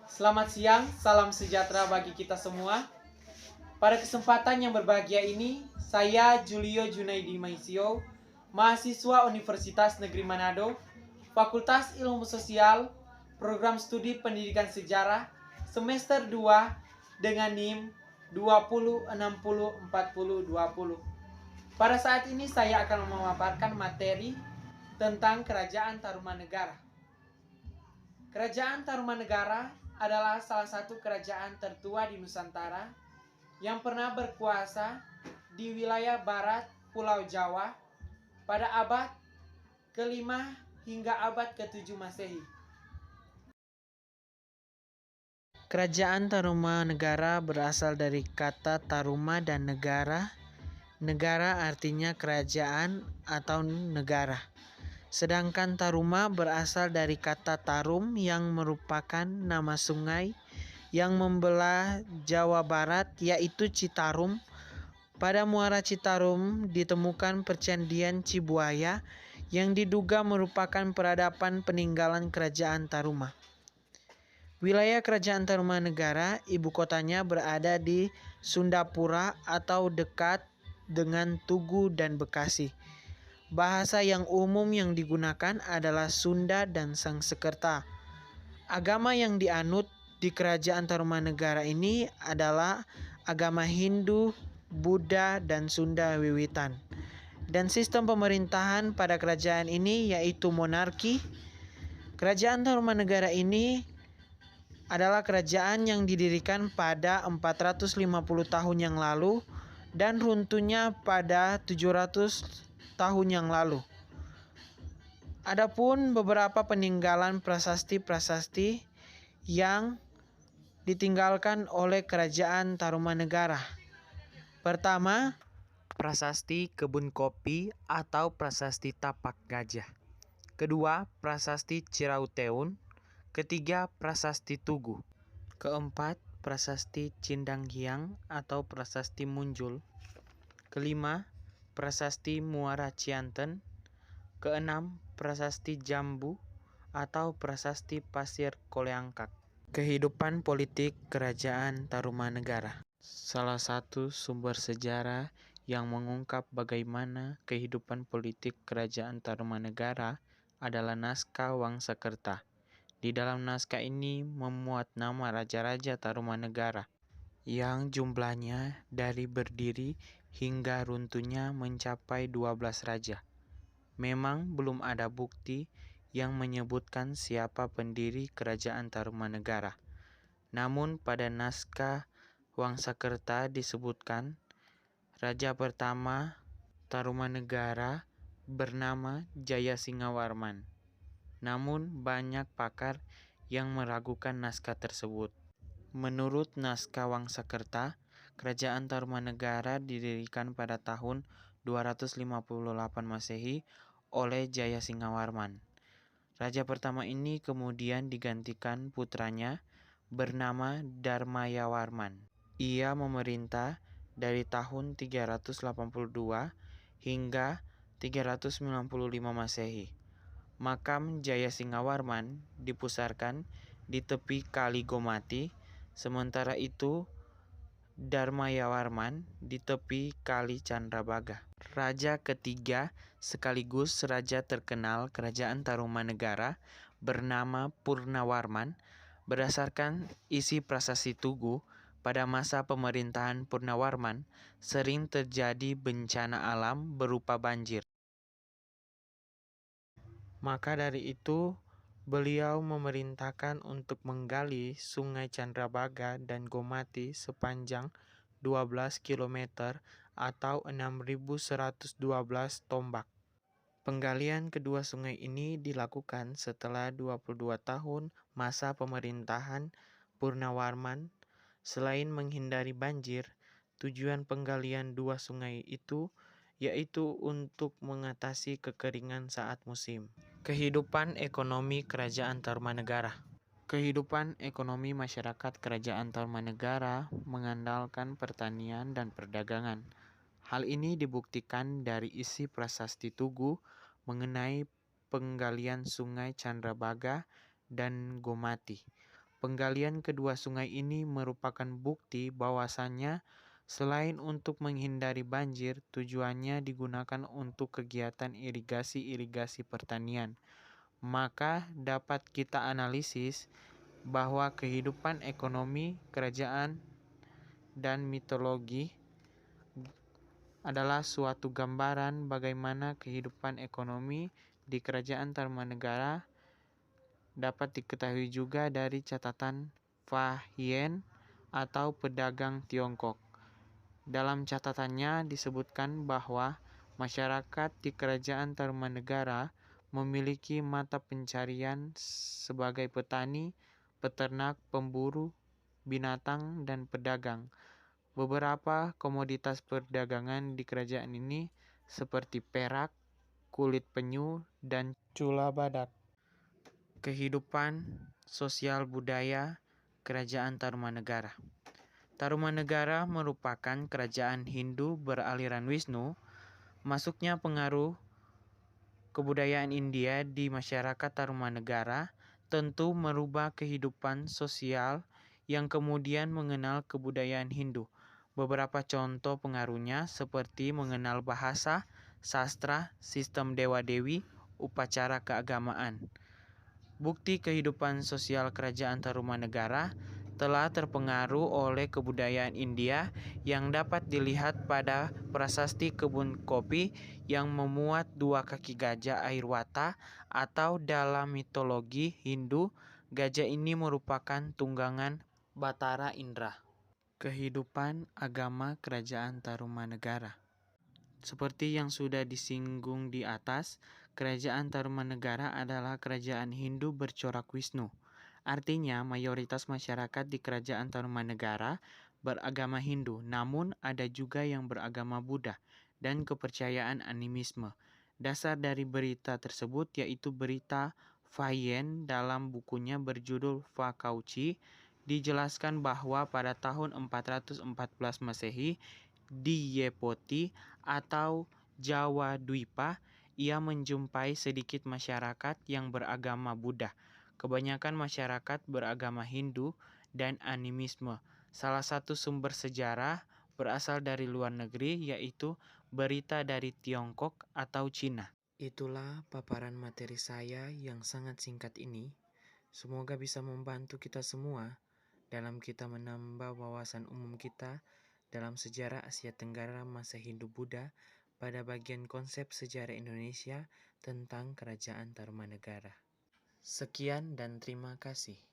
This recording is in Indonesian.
Selamat siang, salam sejahtera bagi kita semua. Pada kesempatan yang berbahagia ini, saya Julio Junaidi Maisio, mahasiswa Universitas Negeri Manado, Fakultas Ilmu Sosial, Program Studi Pendidikan Sejarah, semester 2 dengan NIM 20604020. Pada saat ini saya akan memaparkan materi tentang Kerajaan Tarumanegara. Kerajaan Tarumanegara adalah salah satu kerajaan tertua di Nusantara yang pernah berkuasa di wilayah barat Pulau Jawa pada abad ke-5 hingga abad ke-7 Masehi. Kerajaan Tarumanegara berasal dari kata Taruma dan negara. Negara artinya kerajaan atau negara. Sedangkan Taruma berasal dari kata Tarum yang merupakan nama sungai yang membelah Jawa Barat, yaitu Citarum. Pada Muara Citarum ditemukan percandian Cibuaya yang diduga merupakan peradaban peninggalan Kerajaan Taruma. Wilayah Kerajaan Tarumanegara, ibu kotanya berada di Sundapura atau dekat dengan Tugu dan Bekasi. Bahasa yang umum yang digunakan adalah Sunda dan Sangsekerta. Agama yang dianut di Kerajaan Tarumanegara ini adalah agama Hindu, Buddha, dan Sunda wiwitan. Dan sistem pemerintahan pada kerajaan ini yaitu monarki. Kerajaan Tarumanegara ini adalah kerajaan yang didirikan pada 450 tahun yang lalu dan runtuhnya pada 700 tahun yang lalu. Adapun beberapa peninggalan prasasti-prasasti yang ditinggalkan oleh Kerajaan Tarumanegara. Pertama, prasasti kebun kopi atau prasasti tapak gajah. Kedua, prasasti Cirauteun. Ketiga, prasasti Tugu. Keempat, prasasti Cindanghyang atau prasasti Munjul. Kelima, prasasti Muara Cianten. Keenam, prasasti Jambu atau prasasti Pasir Koleangkak. Kehidupan politik Kerajaan Tarumanegara. Salah satu sumber sejarah yang mengungkap bagaimana kehidupan politik Kerajaan Tarumanegara adalah naskah Wangsakerta. Di dalam naskah ini memuat nama raja-raja Tarumanegara yang jumlahnya dari berdiri hingga runtuhnya mencapai 12 raja. Memang belum ada bukti yang menyebutkan siapa pendiri Kerajaan Tarumanegara. Namun pada naskah Wangsakerta disebutkan raja pertama Tarumanegara bernama Jayasingawarman. Namun banyak pakar yang meragukan naskah tersebut. Menurut naskah Wangsakerta, Kerajaan Tarumanegara didirikan pada tahun 258 Masehi oleh Jayasingawarman. Raja pertama ini kemudian digantikan putranya bernama Darmayawarman. Ia memerintah dari tahun 382 hingga 395 Masehi. Makam Jayasingawarman dipusarkan di tepi Kali Gomati, sementara itu Darmayawarman di tepi Kali Candrabaga. Raja ketiga sekaligus raja terkenal Kerajaan Tarumanegara bernama Purnawarman. Berdasarkan isi prasasti Tugu, pada masa pemerintahan Purnawarman sering terjadi bencana alam berupa banjir. Maka dari itu, beliau memerintahkan untuk menggali Sungai Candrabaga dan Gomati sepanjang 12 km atau 6.112 tombak. Penggalian kedua sungai ini dilakukan setelah 22 tahun masa pemerintahan Purnawarman. Selain menghindari banjir, tujuan penggalian dua sungai itu yaitu untuk mengatasi kekeringan saat musim. Kehidupan ekonomi Kerajaan Tarumanegara. Kehidupan ekonomi masyarakat Kerajaan Tarumanegara mengandalkan pertanian dan perdagangan. Hal ini dibuktikan dari isi prasasti Tugu mengenai penggalian Sungai Candrabaga dan Gomati. Penggalian kedua sungai ini merupakan bukti bahwasannya selain untuk menghindari banjir, tujuannya digunakan untuk kegiatan irigasi pertanian. Maka dapat kita analisis bahwa kehidupan ekonomi, kerajaan, dan mitologi adalah suatu gambaran bagaimana kehidupan ekonomi di Kerajaan Tarumanegara. Dapat diketahui juga dari catatan Fahyien atau pedagang Tiongkok. Dalam catatannya disebutkan bahwa masyarakat di Kerajaan Tarumanegara memiliki mata pencarian sebagai petani, peternak, pemburu binatang, dan pedagang. Beberapa komoditas perdagangan di kerajaan ini seperti perak, kulit penyu, dan cula badak. Kehidupan sosial budaya Kerajaan Tarumanegara. Tarumanegara merupakan kerajaan Hindu beraliran Wisnu. Masuknya pengaruh kebudayaan India di masyarakat Tarumanegara tentu merubah kehidupan sosial yang kemudian mengenal kebudayaan Hindu. Beberapa contoh pengaruhnya seperti mengenal bahasa, sastra, sistem dewa-dewi, upacara keagamaan. Bukti kehidupan sosial Kerajaan Tarumanegara telah terpengaruh oleh kebudayaan India yang dapat dilihat pada prasasti kebun kopi yang memuat dua kaki gajah Airwata, atau dalam mitologi Hindu, gajah ini merupakan tunggangan Batara Indra. Kehidupan agama Kerajaan Tarumanegara. Seperti yang sudah disinggung di atas, Kerajaan Tarumanegara adalah kerajaan Hindu bercorak Wisnu. Artinya, mayoritas masyarakat di Kerajaan Tarumanegara beragama Hindu, namun ada juga yang beragama Buddha dan kepercayaan animisme. Dasar dari berita tersebut yaitu berita Fahyien dalam bukunya berjudul Fakauci, dijelaskan bahwa pada tahun 414 Masehi di Yepoti atau Jawa Dwipa, ia menjumpai sedikit masyarakat yang beragama Buddha. Kebanyakan masyarakat beragama Hindu dan animisme. Salah satu sumber sejarah berasal dari luar negeri, yaitu berita dari Tiongkok atau Cina. Itulah paparan materi saya yang sangat singkat ini. Semoga bisa membantu kita semua dalam kita menambah wawasan umum kita dalam sejarah Asia Tenggara masa Hindu-Buddha pada bagian konsep sejarah Indonesia tentang Kerajaan Tarumanegara. Sekian dan terima kasih.